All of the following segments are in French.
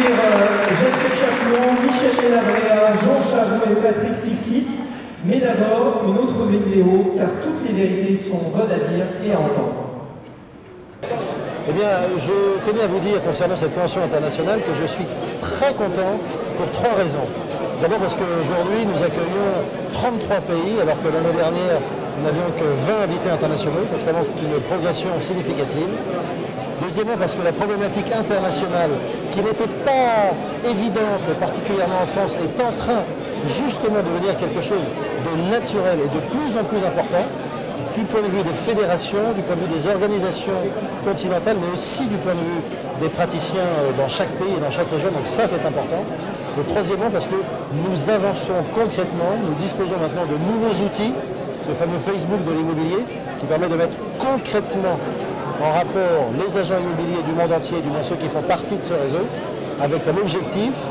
applaudir Jacques Chaplon, Michel Delabrea, Jean Charot et Patrick Sixit. Mais d'abord, une autre vidéo, car toutes les vérités sont bonnes à dire et à entendre. Eh bien, je tenais à vous dire concernant cette convention internationale que je suis très content pour 3 raisons. D'abord parce qu'aujourd'hui, nous accueillons 33 pays, alors que l'année dernière, nous n'avions que 20 invités internationaux, donc ça montre une progression significative. Deuxièmement, parce que la problématique internationale, qui n'était pas évidente, particulièrement en France, est en train justement de devenir quelque chose de naturel et de plus en plus important, du point de vue des fédérations, du point de vue des organisations continentales, mais aussi du point de vue des praticiens dans chaque pays et dans chaque région, donc ça c'est important. Et troisièmement, parce que nous avançons concrètement, nous disposons maintenant de nouveaux outils, ce fameux Facebook de l'immobilier, qui permet de mettre concrètement en rapport les agents immobiliers du monde entier, du moins ceux qui font partie de ce réseau, avec un objectif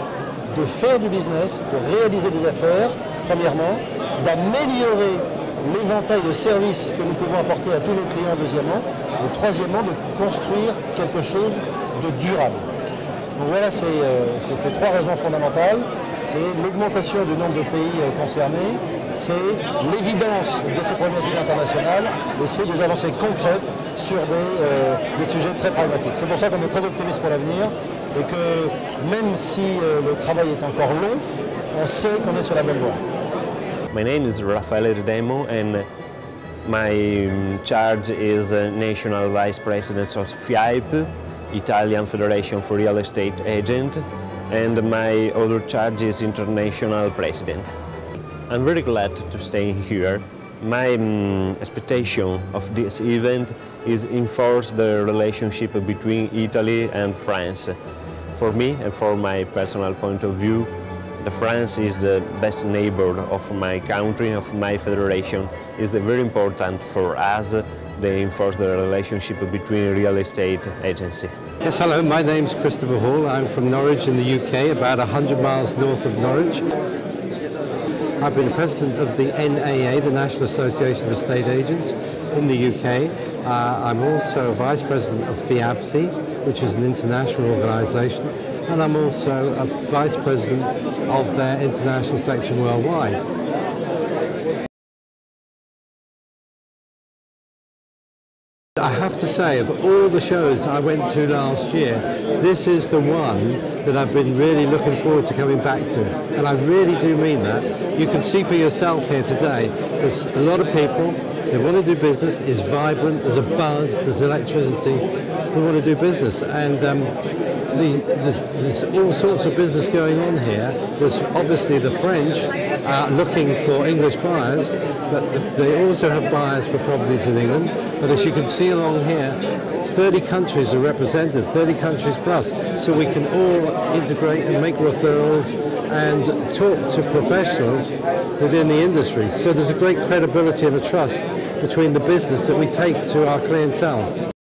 de faire du business, de réaliser des affaires, premièrement, d'améliorer l'éventail de services que nous pouvons apporter à tous nos clients, deuxièmement, et troisièmement, de construire quelque chose de durable. Donc voilà, c'est ces 3 raisons fondamentales. C'est l'augmentation du nombre de pays concernés, c'est l'évidence de ces problématiques internationales et c'est des avancées concrètes sur des sujets très pragmatiques. C'est pour ça qu'on est très optimiste pour l'avenir et que même si le travail est encore long, on sait qu'on est sur la bonne voie. My name is Raffaele Redemo and my charge is National Vice President of FIAP, Italian Federation for Real Estate Agent, and my other charge is International President. I'm very glad to stay here. My expectation of this event is enforce the relationship between Italy and France. For me and for my personal point of view, France is the best neighbor of my country, of my federation. It's very important for us to enforce the relationship between real estate agency. Yes, hello, my name's Christopher Hall. I'm from Norwich in the UK, about 100 miles north of Norwich. I've been president of the NAA, the National Association of Estate Agents in the UK. I'm also vice president of FIABSI, which is an international organisation, and I'm also a vice president of their international section worldwide. I have to say, of all the shows I went to last year, this is the one that I've been really looking forward to coming back to. And I really do mean that. You can see for yourself here today, there's a lot of people, they want to do business, it's vibrant, there's a buzz, there's electricity, they want to do business. And there's all sorts of business going on here. There's obviously the French looking for English buyers, but they also have buyers for properties in England. But as you can see along here, 30 countries are represented, 30 countries plus. So we can all integrate and make referrals and talk to professionals within the industry. So there's a great credibility and a trust between the business that we take to our clientele.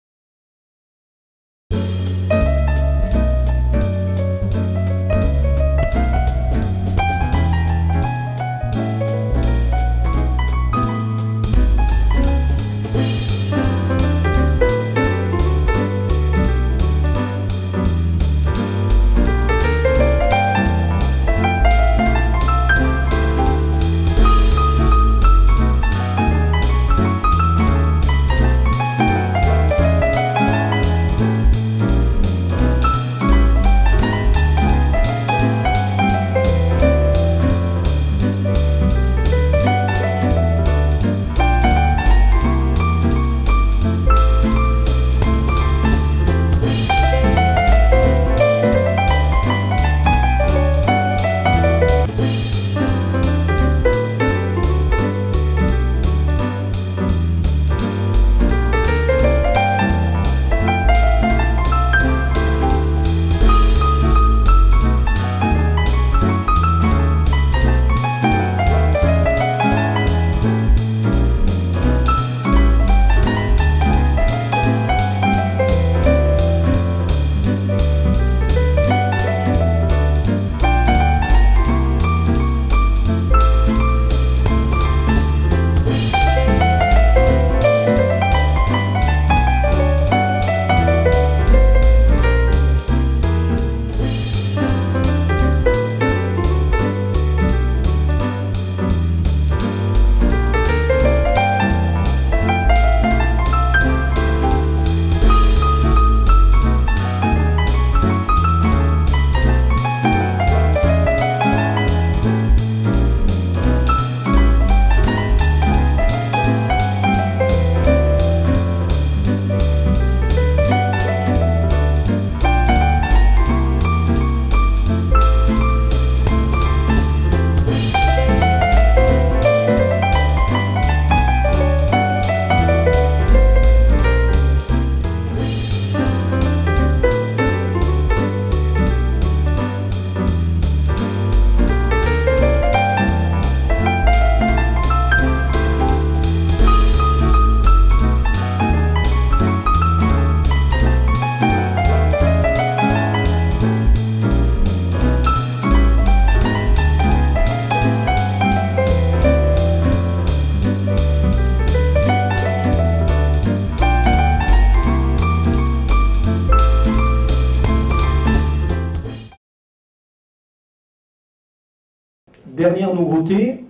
Dernière nouveauté,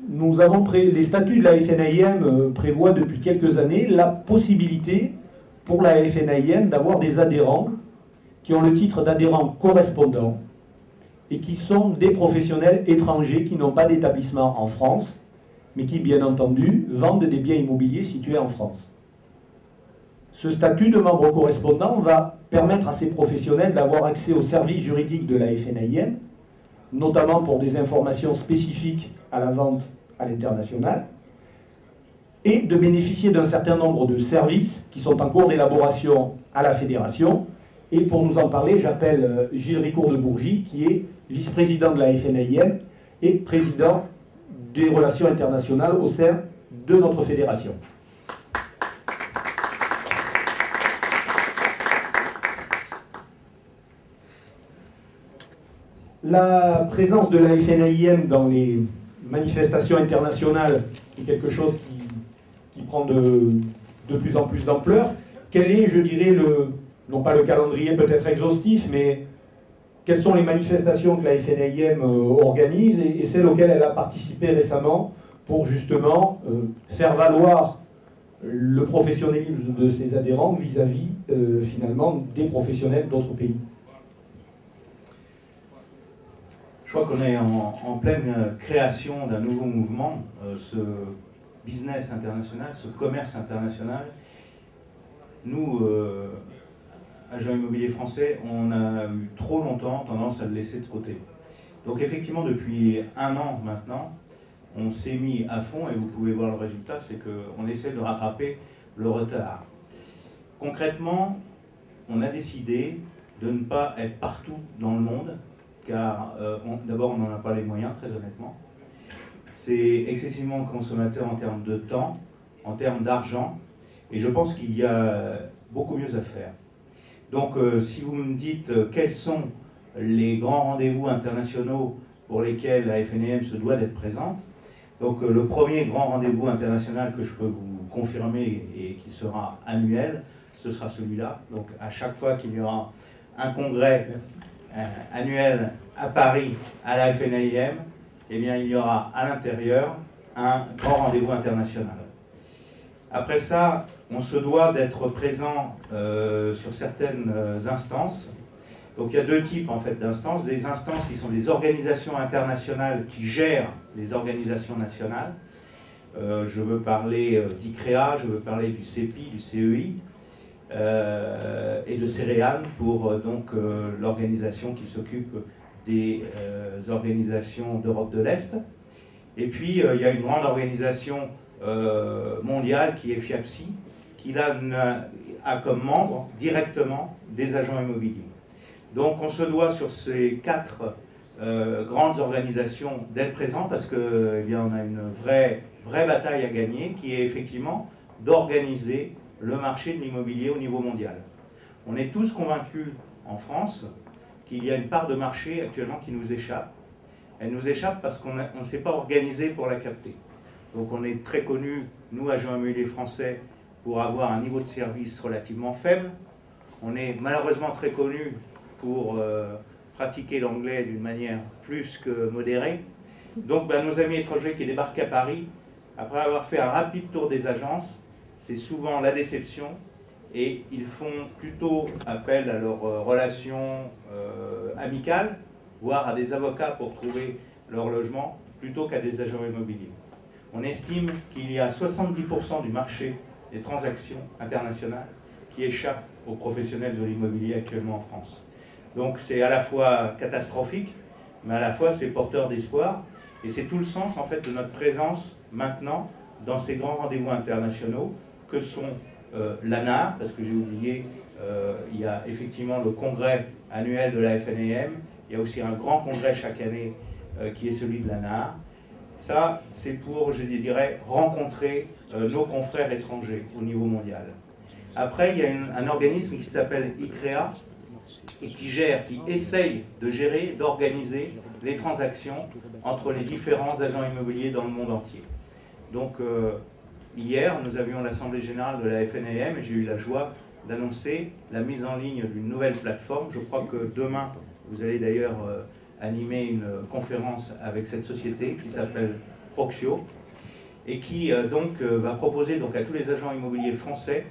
nous avons les statuts de la FNAIM prévoient depuis quelques années la possibilité pour la FNAIM d'avoir des adhérents qui ont le titre d'adhérents correspondants et qui sont des professionnels étrangers qui n'ont pas d'établissement en France, mais qui, bien entendu, vendent des biens immobiliers situés en France. Ce statut de membre correspondant va permettre à ces professionnels d'avoir accès aux services juridiques de la FNAIM, notamment pour des informations spécifiques à la vente à l'international, et de bénéficier d'un certain nombre de services qui sont en cours d'élaboration à la Fédération. Et pour nous en parler, j'appelle Gilles Ricourt de Bourgie, qui est vice-président de la FNAIM et président des relations internationales au sein de notre fédération. La présence de la FNAIM dans les manifestations internationales est quelque chose qui prend de plus en plus d'ampleur. Quel est, je dirais, non pas le calendrier peut-être exhaustif, mais quelles sont les manifestations que la FNAIM organise et celles auxquelles elle a participé récemment pour justement faire valoir le professionnalisme de ses adhérents vis-à-vis finalement des professionnels d'autres pays. Je crois qu'on est en pleine création d'un nouveau mouvement, ce business international, ce commerce international. Nous, agents immobiliers français, on a eu trop longtemps tendance à le laisser de côté. Donc effectivement, depuis 1 an maintenant, on s'est mis à fond, et vous pouvez voir le résultat, c'est qu'on essaie de rattraper le retard. Concrètement, on a décidé de ne pas être partout dans le monde, car d'abord on n'en a pas les moyens, très honnêtement. C'est excessivement consommateur en termes de temps, en termes d'argent, et je pense qu'il y a beaucoup mieux à faire. Donc si vous me dites quels sont les grands rendez-vous internationaux pour lesquels la FNAIM se doit d'être présente, donc le premier grand rendez-vous international que je peux vous confirmer et qui sera annuel, ce sera celui-là. Donc à chaque fois qu'il y aura un congrès annuel à Paris à la FNAIM, eh bien il y aura à l'intérieur un grand rendez-vous international. Après ça, on se doit d'être présent sur certaines instances. Donc il y a 2 types en fait d'instances. Des instances qui sont des organisations internationales qui gèrent les organisations nationales. Je veux parler d'ICREA, je veux parler du CEPI, du CEI et de CEREAM pour l'organisation qui s'occupe des organisations d'Europe de l'Est. Et puis il y a une grande organisation mondiale qui est FIAPSI, qui là a comme membre directement des agents immobiliers. Donc on se doit sur ces 4 grandes organisations d'être présents parce que eh bien, on a une vraie bataille à gagner qui est effectivement d'organiser le marché de l'immobilier au niveau mondial. On est tous convaincus en France qu'il y a une part de marché actuellement qui nous échappe. Elle nous échappe parce qu'on ne s'est pas organisé pour la capter. Donc on est très connus, nous agents immobiliers français, pour avoir un niveau de service relativement faible. On est malheureusement très connus pour pratiquer l'anglais d'une manière plus que modérée. Donc nos amis étrangers qui débarquent à Paris, après avoir fait un rapide tour des agences, c'est souvent la déception et ils font plutôt appel à leurs relations amicales, voire à des avocats pour trouver leur logement, plutôt qu'à des agents immobiliers. On estime qu'il y a 70% du marché des transactions internationales qui échappent aux professionnels de l'immobilier actuellement en France. Donc c'est à la fois catastrophique, mais à la fois c'est porteur d'espoir. Et c'est tout le sens en fait de notre présence maintenant dans ces grands rendez-vous internationaux que sont l'ANAR, parce que j'ai oublié, il y a effectivement le congrès annuel de la FNAIM, il y a aussi un grand congrès chaque année qui est celui de l'ANAR. Ça, c'est pour, je dirais, rencontrer nos confrères étrangers au niveau mondial. Après, il y a un organisme qui s'appelle ICREA et qui essaye de gérer, d'organiser les transactions entre les différents agents immobiliers dans le monde entier. Donc, hier, nous avions l'Assemblée Générale de la FNAIM et j'ai eu la joie d'annoncer la mise en ligne d'une nouvelle plateforme. Je crois que demain, vous allez d'ailleurs animé une conférence avec cette société qui s'appelle Proxio et qui va proposer donc à tous les agents immobiliers français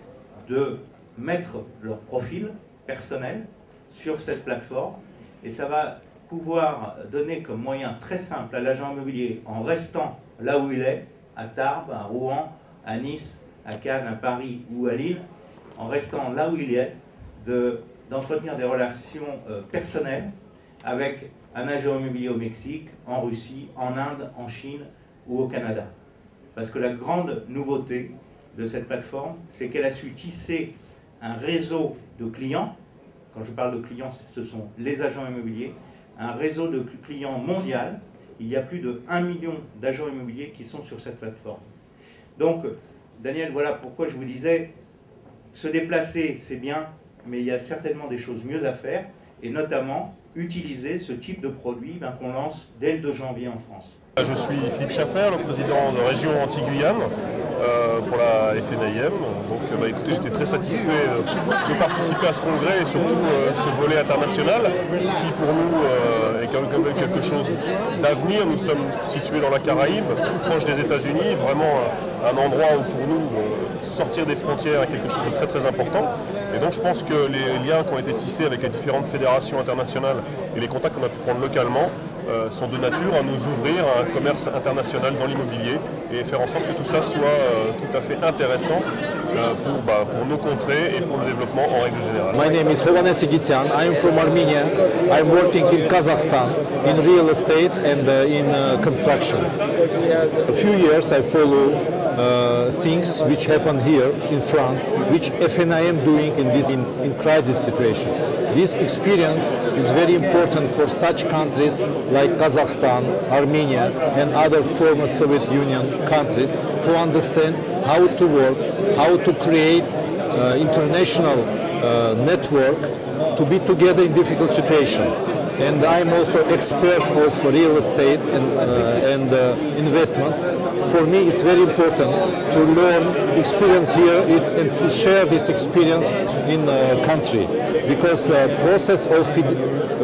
de mettre leur profil personnel sur cette plateforme et ça va pouvoir donner comme moyen très simple à l'agent immobilier en restant là où il est, à Tarbes, à Rouen, à Nice, à Cannes, à Paris ou à Lille, en restant là où il est, d'entretenir des relations personnelles avec un agent immobilier au Mexique, en Russie, en Inde, en Chine ou au Canada. Parce que la grande nouveauté de cette plateforme, c'est qu'elle a su tisser un réseau de clients. Quand je parle de clients, ce sont les agents immobiliers, un réseau de clients mondial. Il y a plus de 1 million d'agents immobiliers qui sont sur cette plateforme. Donc, Daniel, voilà pourquoi je vous disais, se déplacer, c'est bien, mais il y a certainement des choses mieux à faire, et notamment utiliser ce type de produit qu'on lance dès le 2 janvier en France. Je suis Philippe Schaffer, le président de région Antilles-Guyane pour la FNAIM. Donc écoutez, j'étais très satisfait de participer à ce congrès et surtout ce volet international qui pour nous est quand même quelque chose d'avenir. Nous sommes situés dans la Caraïbe, proche des États-Unis, vraiment un endroit où pour nous sortir des frontières est quelque chose de très très important. Et donc je pense que les liens qui ont été tissés avec les différentes fédérations internationales et les contacts qu'on a pu prendre localement sont de nature à nous ouvrir à un commerce international dans l'immobilier et faire en sorte que tout ça soit tout à fait intéressant pour nos contrées et pour le développement en règle générale. My name is Hovane Sigitsyan. I am from Armenia. I am working in Kazakhstan in real estate and in construction. A few years I follow things which happen here in France, which FNAIM doing in crisis situation. This experience is very important for such countries like Kazakhstan, Armenia and other former Soviet Union countries to understand how to work, how to create international network to be together in difficult situations. And I'm also expert of real estate and investments. For me, it's very important to learn experience here and to share this experience in the country, because process of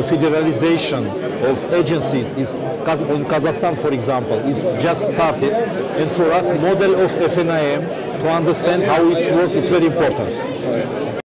federalization of agencies is in Kazakhstan, for example, is just started. And for us, model of FNAIM to understand how it works, it's very important.